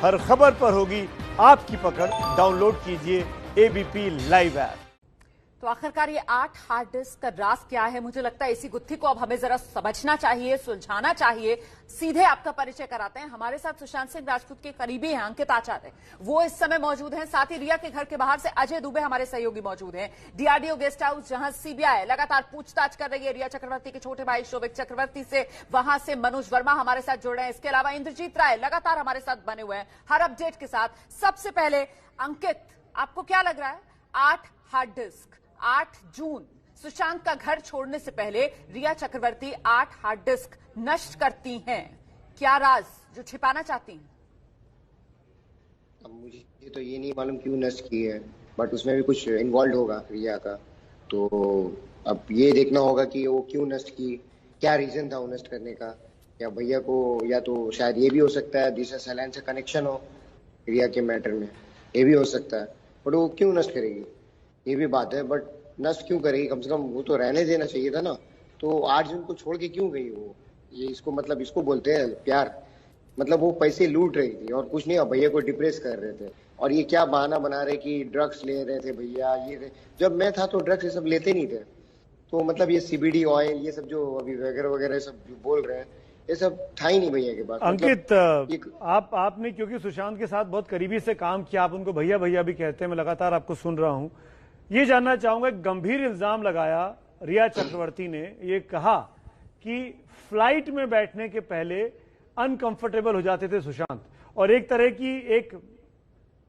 हर खबर पर होगी आपकी पकड़। डाउनलोड कीजिए एबीपी लाइव ऐप। तो आखिरकार ये 8 हार्ड डिस्क का राज क्या है? मुझे लगता है इसी गुत्थी को अब हमें जरा समझना चाहिए, सुलझाना चाहिए। सीधे आपका परिचय कराते हैं। हमारे साथ सुशांत सिंह राजपूत के करीबी हैं अंकित आचार्य, वो इस समय मौजूद हैं। साथ ही रिया के घर के बाहर से अजय दुबे हमारे सहयोगी मौजूद हैं। डीआरडीओ गेस्ट हाउस, जहां सीबीआई लगातार पूछताछ कर रही है रिया चक्रवर्ती के छोटे भाई शोभिक चक्रवर्ती से, वहां से मनोज वर्मा हमारे साथ जुड़ रहे हैं। इसके अलावा इंद्रजीत राय लगातार हमारे साथ बने हुए हैं हर अपडेट के साथ। सबसे पहले अंकित, आपको क्या लग रहा है? 8 हार्ड डिस्क, 8 जून सुशांत का घर छोड़ने से पहले रिया चक्रवर्ती 8 हार्ड डिस्क नष्ट करती हैं। क्या राज जो छिपाना चाहती हैं? अब मुझे तो ये नहीं मालूम क्यों नष्ट की है, बट उसमें भी कुछ इन्वॉल्व होगा रिया का। तो अब ये देखना होगा कि वो क्यों नष्ट की, क्या रीजन था वो नष्ट करने का। या भैया को, या तो शायद ये भी हो सकता है दिशा सैलान से कनेक्शन हो रिया के मैटर में, ये भी हो सकता है। बट वो क्यों नष्ट करेगी ये भी बात है। बट नष्ट क्यों करेगी? कम से कम वो तो रहने देना चाहिए था ना। तो 8 जून को छोड़ के क्यों गई वो? ये इसको मतलब इसको बोलते हैं प्यार। मतलब वो पैसे लूट रही थी और कुछ नहीं, भैया को डिप्रेस कर रहे थे। और ये क्या बहाना बना रहे कि ड्रग्स ले रहे थे भैया, ये जब मैं था तो ड्रग्स ये सब लेते नहीं थे। तो मतलब ये सीबीडी ऑयल ये सब जो अभी वगैरह वगैरह सब जो बोल रहे हैं, ये सब था ही नहीं भैया के पास। अंकित, आपने क्योंकि सुशांत के साथ बहुत करीबी से काम किया, आप उनको भैया भैया भी कहते हैं, मैं लगातार आपको सुन रहा हूं। ये जानना चाहूंगा, एक गंभीर इल्जाम लगाया रिया चक्रवर्ती ने, ये कहा कि फ्लाइट में बैठने के पहले अनकंफर्टेबल हो जाते थे सुशांत और एक तरह की एक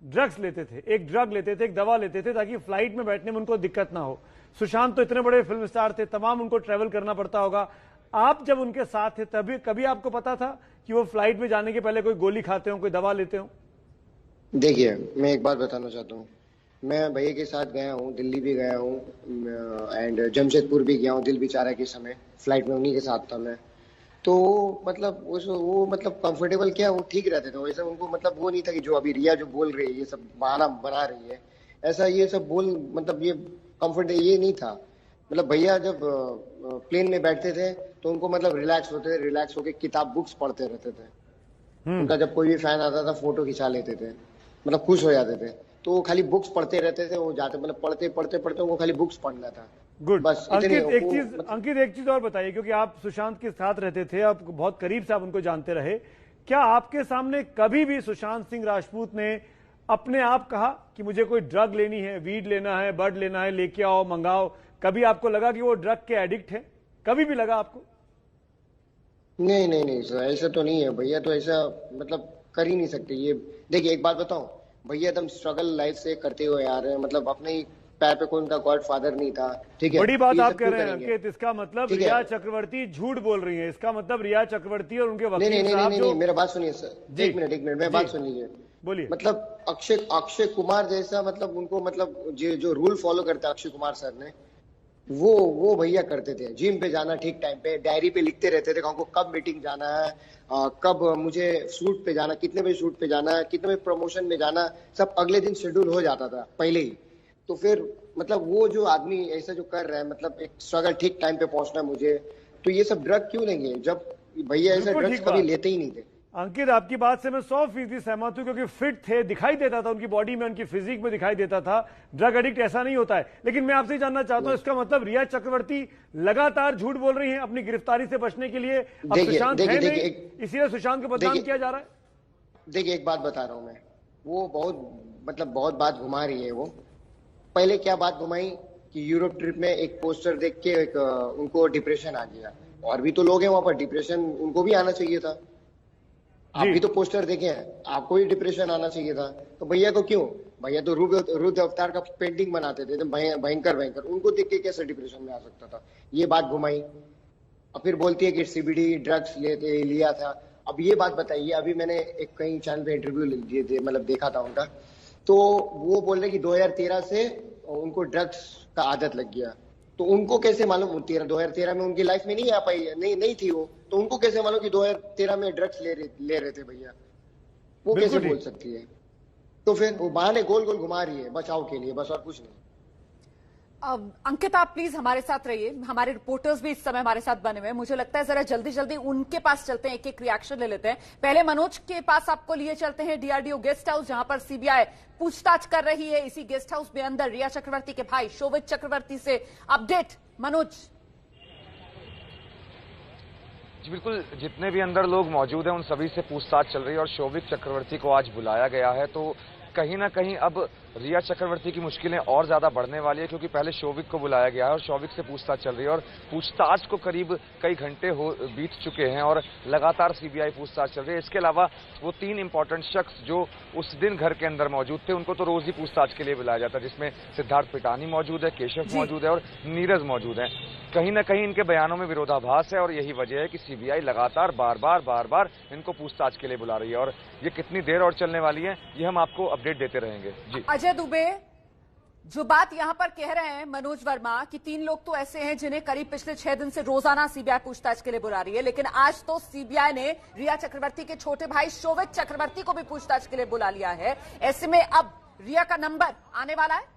ड्रग्स लेते थे, एक ड्रग लेते थे, एक दवा लेते थे ताकि फ्लाइट में बैठने में उनको दिक्कत ना हो। सुशांत तो इतने बड़े फिल्म स्टार थे, तमाम उनको ट्रेवल करना पड़ता होगा। आप जब उनके साथ थे तभी कभी आपको पता था कि वो फ्लाइट में जाने के पहले कोई गोली खाते हो, कोई दवा लेते हो? देखिए, मैं एक बात बताना चाहता हूँ। मैं भैया के साथ गया हूँ, दिल्ली भी गया हूँ एंड जमशेदपुर भी गया हूँ दिल बेचारा के समय। फ्लाइट में उन्हीं के साथ था मैं। तो मतलब वो मतलब कंफर्टेबल क्या, वो ठीक रहते थे वैसे। उनको मतलब वो नहीं था कि जो अभी रिया जो बोल रही है ये सब बहाना बना रही है, ऐसा ये सब बोल मतलब ये कंफर्ट ये नहीं था। मतलब भैया जब प्लेन में बैठते थे तो उनको मतलब रिलैक्स होते थे, रिलैक्स होकर किताब बुक्स पढ़ते रहते थे। उनका जब कोई भी फैन आता था फोटो खिंचा लेते थे, मतलब खुश हो जाते थे। तो वो खाली बुक्स पढ़ते रहते थे, वो जाते मतलब पढ़ते पढ़ते पढ़ते उनको खाली बुक्स पढ़ना था। गुड। बस अंकित एक चीज और बताइए, क्योंकि आप सुशांत के साथ रहते थे, आप बहुत करीब से आप उनको जानते रहे। क्या आपके सामने कभी भी सुशांत सिंह राजपूत ने अपने आप कहा कि मुझे कोई ड्रग लेनी है, वीड लेना है, बड लेना है, लेके आओ, मंगाओ? कभी आपको लगा कि वो ड्रग के एडिक्ट है? कभी भी लगा आपको? नहीं नहीं नहीं सर, ऐसा तो नहीं है। भैया तो ऐसा मतलब कर ही नहीं सकते ये। देखिए एक बात बताऊं, भैया एकदम स्ट्रगल लाइफ से करते हुए आ रहे हैं। मतलब अपने ही पैर पे कोई उनका गॉड फादर नहीं था, ठीक है। बड़ी बात ये आप सब कह क्यों रहे हैं करेंगे? अंकित, इसका मतलब ठीक है। रिया चक्रवर्ती झूठ बोल रही है। इसका मतलब रिया चक्रवर्ती और उनके नहीं वकील नहीं नहीं साहब नहीं, जो... नहीं मेरा बात सुनिए सर, जी। एक मिनट मैं बात सुन लीजिए। बोलिए। मतलब अक्षय कुमार जैसा, मतलब उनको मतलब जो रूल फॉलो करता है अक्षय कुमार सर ने, वो भैया करते थे। जिम पे जाना ठीक टाइम पे, डायरी पे लिखते रहते थे हमको कब मीटिंग जाना है, कब मुझे शूट पे जाना, कितने बजे शूट पे जाना है, कितने बजे प्रमोशन में जाना, सब अगले दिन शेड्यूल हो जाता था पहले ही। तो फिर मतलब वो जो आदमी ऐसा जो कर रहा है, मतलब एक स्ट्रगल ठीक टाइम पे पहुंचना मुझे, तो ये सब ड्रग क्यों लेंगे जब भैया ऐसा ड्रग्स कभी लेते ही नहीं थे। अंकित, आपकी बात से मैं 100% सहमत हूं, क्योंकि फिट थे, दिखाई देता था उनकी बॉडी में, उनकी फिजिक में दिखाई देता था। ड्रग एडिक्ट ऐसा नहीं होता है। लेकिन मैं आपसे जानना चाहता हूं, इसका मतलब रिया चक्रवर्ती लगातार झूठ बोल रही हैं अपनी गिरफ्तारी से बचने के लिए? अब सुशांत है नहीं, इसीलिए सुशांत को बदनाम किया जा रहा है। देखिए एक बात बता रहा हूं मैं, वो बहुत बात घुमा रही है। वो पहले क्या बात घुमाई कि यूरोप ट्रिप में एक पोस्टर देख के उनको डिप्रेशन आ गया। और भी तो लोग हैं वहां पर, डिप्रेशन उनको भी आना चाहिए था। आप भी तो पोस्टर देखे हैं, आपको भी डिप्रेशन आना चाहिए था। तो भैया को क्यों? भैया तो रुद्र अवतार का पेंटिंग बनाते थे भयंकर, उनको देख के कैसे डिप्रेशन में आ सकता था? ये बात घुमाई। और फिर बोलती है कि सीबीडी ड्रग्स लिया था। अब ये बात बताइए, अभी मैंने एक कहीं चैनल पे इंटरव्यू मतलब देखा था उनका, तो वो बोल रहे कि 2013 से उनको ड्रग्स का आदत लग गया। तो उनको कैसे मालूम 2013 में उनकी लाइफ में नहीं आ पाई, नहीं थी वो, तो उनको कैसे मालूम कि 2013 में ड्रग्स ले रहे थे भैया? वो कैसे बोल सकती है? तो फिर वो बहाने गोल गोल घुमा रही है बचाव के लिए, बस और कुछ नहीं। अंकित, आप प्लीज हमारे साथ रहिए। हमारे रिपोर्टर्स भी इस समय हमारे साथ बने हुए हैं। मुझे लगता है जरा जल्दी जल्दी उनके पास चलते हैं, एक एक रिएक्शन ले लेते हैं। पहले मनोज के पास आपको लिए चलते हैं डीआरडीओ गेस्ट हाउस, जहां पर सीबीआई पूछताछ कर रही है। इसी गेस्ट हाउस में अंदर रिया चक्रवर्ती के भाई शोभित चक्रवर्ती से अपडेट। मनोज जी बिल्कुल, जितने भी अंदर लोग मौजूद हैं उन सभी से पूछताछ चल रही है और शोभित चक्रवर्ती को आज बुलाया गया है। तो कहीं ना कहीं अब रिया चक्रवर्ती की मुश्किलें और ज्यादा बढ़ने वाली है, क्योंकि पहले शोभिक को बुलाया गया है और शोभिक से पूछताछ चल रही है और पूछताछ को करीब कई घंटे बीत चुके हैं और लगातार सीबीआई पूछताछ चल रही है। इसके अलावा वो 3 इंपॉर्टेंट शख्स जो उस दिन घर के अंदर मौजूद थे उनको तो रोज ही पूछताछ के लिए बुलाया जाता है, जिसमें सिद्धार्थ पिटानी मौजूद है, केशव मौजूद है और नीरज मौजूद है। कहीं ना कहीं इनके बयानों में विरोधाभास है और यही वजह है कि सीबीआई लगातार बार बार इनको पूछताछ के लिए बुला रही है और ये कितनी देर और चलने वाली है ये हम आपको अपडेट देते रहेंगे। जी अजय दुबे, जो बात यहां पर कह रहे हैं मनोज वर्मा कि 3 लोग तो ऐसे हैं जिन्हें करीब पिछले 6 दिन से रोजाना सीबीआई पूछताछ के लिए बुला रही है, लेकिन आज तो सीबीआई ने रिया चक्रवर्ती के छोटे भाई शोभित चक्रवर्ती को भी पूछताछ के लिए बुला लिया है। ऐसे में अब रिया का नंबर आने वाला है।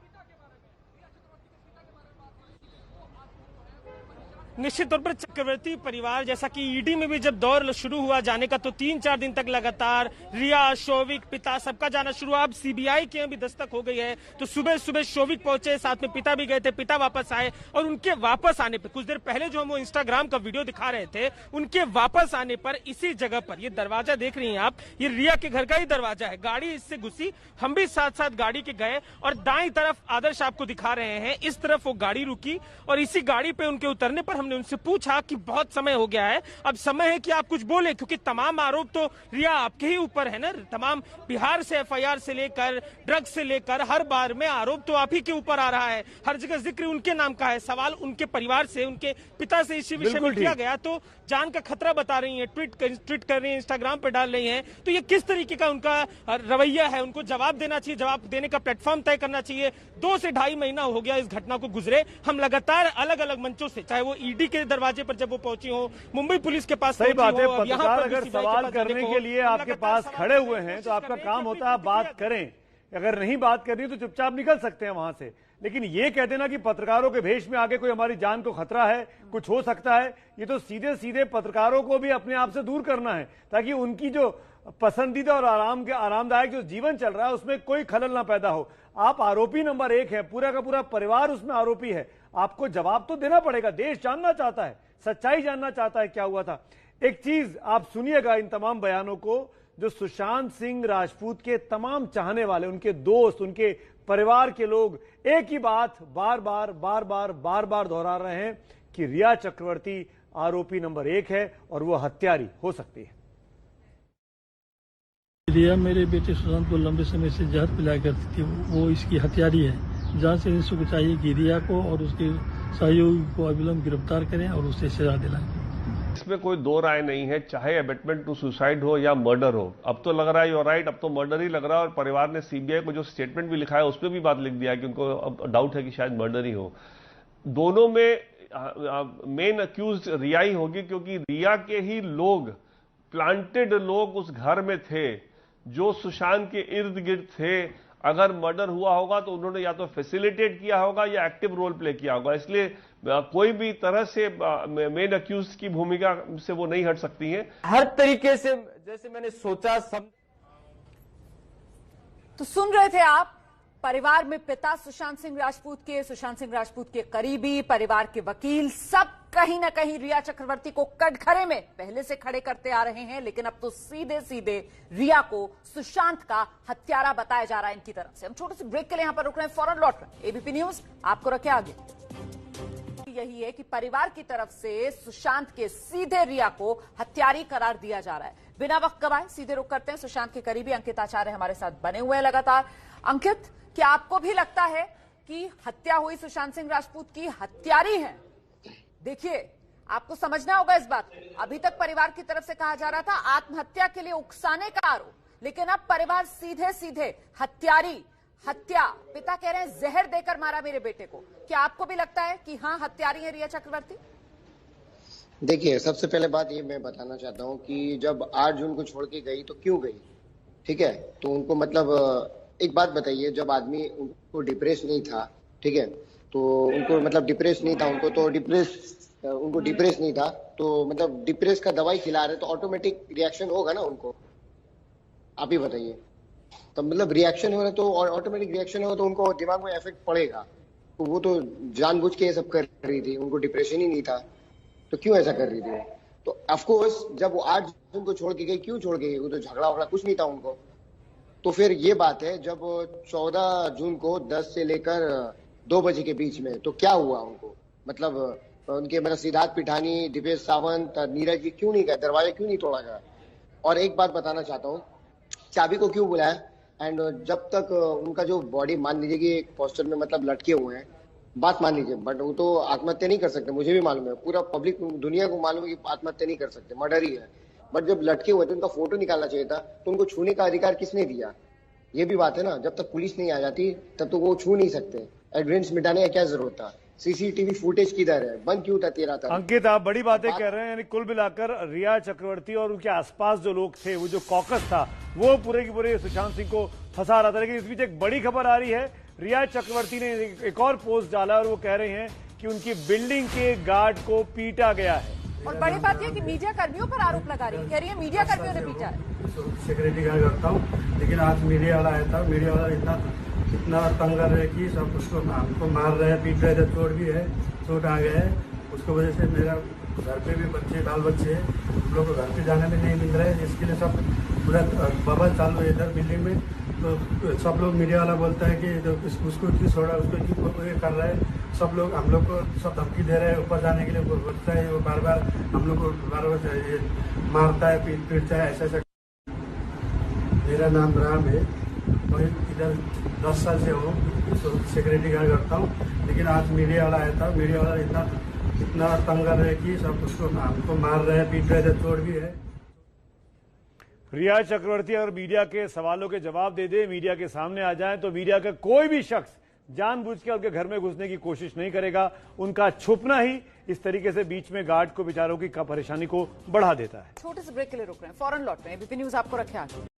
निश्चित तौर पर चक्रवर्ती परिवार, जैसा कि ईडी में भी जब दौर शुरू हुआ जाने का, तो 3-4 दिन तक लगातार रिया, शोभिक, पिता सबका जाना शुरू हुआ। अब सीबीआई के भी दस्तक हो गई है। तो सुबह सुबह शोभिक पहुंचे, साथ में पिता भी गए थे, पिता वापस आए और उनके वापस आने पर कुछ देर पहले जो हम वो इंस्टाग्राम का वीडियो दिखा रहे थे, उनके वापस आने पर इसी जगह पर ये दरवाजा देख रही हैं आप, ये रिया के घर का ही दरवाजा है। गाड़ी इससे घुसी, हम भी साथ साथ गाड़ी के गए और दाईं तरफ आदर्श आपको दिखा रहे हैं, इस तरफ वो गाड़ी रुकी और इसी गाड़ी पे उनके उतरने पर हमने उनसे पूछा कि बहुत समय हो गया है, अब समय है कि आप कुछ बोले, क्योंकि तमाम आरोप तो रिया आपके ही ऊपर है ना। तमाम बिहार से एफआईआर से लेकर ड्रग्स से लेकर हर बार में आरोप तो आप ही के ऊपर आ रहा है, हर जगह जिक्र उनके नाम का है, सवाल उनके परिवार से, उनके पिता से इसी विषय में किया गया। तो जान का खतरा बता रही है, ट्वीट कर रही है, इंस्टाग्राम पर डाल रही है। तो ये किस तरीके का उनका रवैया है? उनको जवाब देना चाहिए, जवाब देने का प्लेटफॉर्म तय करना चाहिए। 2 से ढाई महीना हो गया इस घटना को गुजरे, हम लगातार अलग अलग मंचों से, चाहे वो ईडी के दरवाजे पर जब वो पहुंची हो, मुंबई पुलिस के पास, सही बात है, पत्रकार अगर सवाल करने के लिए आपके पास खड़े हुए हैं तो आपका काम होता है आप बात करें, अगर नहीं बात करनी तो चुपचाप निकल सकते हैं वहां से। लेकिन ये कह देना कि पत्रकारों के भेष में आगे कोई हमारी जान को खतरा है, कुछ हो सकता है, ये तो सीधे सीधे पत्रकारों को भी अपने आप से दूर करना है, ताकि उनकी जो पसंदीदा और आरामदायक जो जीवन चल रहा है उसमें कोई खलल ना पैदा हो। आप आरोपी नंबर 1 है, पूरा का पूरा परिवार उसमें आरोपी है, आपको जवाब तो देना पड़ेगा। देश जानना चाहता है, सच्चाई जानना चाहता है क्या हुआ था। एक चीज आप सुनिएगा इन तमाम बयानों को, जो सुशांत सिंह राजपूत के तमाम चाहने वाले, उनके दोस्त, उनके परिवार के लोग एक ही बात बार बार दोहरा रहे हैं कि रिया चक्रवर्ती आरोपी नंबर 1 है और वो हत्यारी हो सकती है। रिया मेरे बेटे सुशांत को लंबे समय से जहर पिलाया करती थी, वो इसकी हत्यारी है। जांच एजेंसी को चाहिए कि रिया को और उसके सहयोगी को अविलंब गिरफ्तार करें और उसे सजा दिलाएं। इसमें कोई 2 राय नहीं है, चाहे अबेटमेंट टू सुसाइड हो या मर्डर हो। अब तो लग रहा है, यू राइट, अब तो मर्डर ही लग रहा है। और परिवार ने सीबीआई को जो स्टेटमेंट भी लिखा है उसमें भी बात लिख दिया है कि उनको अब डाउट है कि शायद मर्डर ही हो। दोनों में मेन अक्यूज रिया ही होगी, क्योंकि रिया के ही लोग, प्लांटेड लोग उस घर में थे जो सुशांत के इर्द गिर्द थे। अगर मर्डर हुआ होगा तो उन्होंने या तो फैसिलिटेट किया होगा या एक्टिव रोल प्ले किया होगा, इसलिए कोई भी तरह से मेन अक्यूज की भूमिका से वो नहीं हट सकती हैं। हर तरीके से जैसे मैंने सोचा तो सुन रहे थे आप, परिवार में पिता सुशांत सिंह राजपूत के करीबी, परिवार के वकील, सब कहीं ना कहीं रिया चक्रवर्ती को कटघरे में पहले से खड़े करते आ रहे हैं। लेकिन अब तो सीधे सीधे रिया को सुशांत का हत्यारा बताया जा रहा है इनकी तरफ से। हम छोटे से ब्रेक के लिए यहां पर रुक रहे हैं, फौरन लौट रहे हैं। एबीपी न्यूज आपको रखे आगे। यही है कि परिवार की तरफ से सुशांत के सीधे रिया को हत्यारी करार दिया जा रहा है। बिना वक्त गवाए सीधे रुक करते हैं, सुशांत के करीबी अंकित आचार्य हमारे साथ बने हुए हैं लगातार। अंकित, क्या आपको भी लगता है कि हत्या हुई सुशांत सिंह राजपूत की हत्यारी है? देखिए, आपको समझना होगा इस बात को। अभी तक परिवार की तरफ से कहा जा रहा था आत्महत्या के लिए उकसाने का आरोप, लेकिन अब परिवार सीधे सीधे हत्यारी, हत्या, पिता कह रहे हैं जहर देकर मारा मेरे बेटे को। क्या आपको भी लगता है कि हाँ हत्यारी है रिया चक्रवर्ती? देखिए, सबसे पहले बात ये मैं बताना चाहता हूँ कि जब 8 जून को छोड़ के गई तो क्यों गई, ठीक है? तो उनको मतलब एक बात बताइए, जब आदमी उनको डिप्रेस नहीं था, ठीक है, तो उनको मतलब डिप्रेस नहीं था, उनको डिप्रेस नहीं था, तो मतलब डिप्रेस का दवाई खिला रहे तो ऑटोमेटिक रिएक्शन होगा ना उनको, आप ही बताइए। तो मतलब रिएक्शन हो रहा तो ऑटोमेटिक रिएक्शन होगा तो उनको दिमाग में इफेक्ट पड़ेगा। तो वो तो जानबूझ के ये सब कर रही थी, उनको डिप्रेशन ही नहीं था तो क्यों ऐसा कर रही थी वो। तो ऑफकोर्स जब वो 8 जून को छोड़ के गई, क्यों छोड़ के गई, वो तो झगड़ा वगड़ा कुछ नहीं था उनको। तो फिर ये बात है जब 14 जून को 10 से लेकर 2 बजे के बीच में तो क्या हुआ उनको, मतलब उनके मतलब सिद्धार्थ पिठानी, दीपेश सावंत, नीरज जी क्यों नहीं गए, दरवाजा क्यों नहीं तोड़ा गया। और एक बात बताना चाहता हूँ, चाबी को क्यों बुलाया, एंड जब तक उनका जो बॉडी मान लीजिए कि एक पोस्टर में मतलब लटके हुए हैं, बात मान लीजिए, बट वो तो आत्महत्या नहीं कर सकते, मुझे भी मालूम है, पूरा पब्लिक दुनिया को मालूम है कि आत्महत्या नहीं कर सकते, मर्डर ही है। बट जब लटके हुए थे उनका फोटो निकालना चाहिए था, तो उनको छूने का अधिकार किसने दिया, ये भी बात है ना। जब तक पुलिस नहीं आ जाती तब तो वो छू नहीं सकते, एविडेंस मिटाने का क्या जरूरत था, सीसीटीवी फुटेज किधर है, बंद क्यों था 13 तारीख। अंकित, आप बड़ी बातें कह रहे हैं, यानी कुल मिलाकर रिया चक्रवर्ती और उनके आसपास जो लोग थे, वो जो कॉकस था, वो पूरे की पूरे सुशांत सिंह को फंसा रहा था। लेकिन इस बीच एक बड़ी खबर आ रही है, रिया चक्रवर्ती ने एक और पोस्ट डाला और वो कह रहे हैं कि उनकी बिल्डिंग के गार्ड को पीटा गया है। और बड़ी बात यह कि मीडिया कर्मियों पर आरोप लगा रही है, कह रही है मीडिया कर्मियों ने पीटा है। सिक्योरिटी गार्ड करता हूँ, लेकिन आज मीडिया वाला आया था, मीडिया वाला इतना तंग कर रहे कि सब उसको हमको मार रहे हैं, पीट रहे थे, चोट भी है, चोट आ गया है। उसकी वजह से मेरा घर पे भी बच्चे, बाल बच्चे हैं, हम लोग को घर पे जाने में नहीं मिल रहा है। इसके लिए सब पूरा बबल चालू है इधर बिल्डिंग में। तो सब लोग मीडिया वाला बोलता है कि उसको क्यों छोड़ा, उसको क्यों ये कर रहा है। सब लोग हम लोग को सब धमकी दे रहे हैं ऊपर जाने के लिए, बोलता है वो बार बार हम लोग को बार मारता है, पीटता है, ऐसा। मेरा नाम राम है, मैं इधर 10 साल से हूँ, सिक्योरिटी गार्ड करता हूँ, लेकिन आज मीडिया वाला आया था, मीडिया वाला इतना तंग कर रहे कि सब उसको हमको मार रहे हैं, पीट रहे थे, चोट भी है। रिया चक्रवर्ती अगर मीडिया के सवालों के जवाब दे दे, मीडिया के सामने आ जाए, तो मीडिया का कोई भी शख्स जानबूझ के उनके घर में घुसने की कोशिश नहीं करेगा। उनका छुपना ही इस तरीके से बीच में गार्ड को, बेचारों की परेशानी को बढ़ा देता है। छोटे से ब्रेक के लिए रुक रहे हैं, फौरन लौट रहे हैं। एबीपी न्यूज आपको रखे आगे।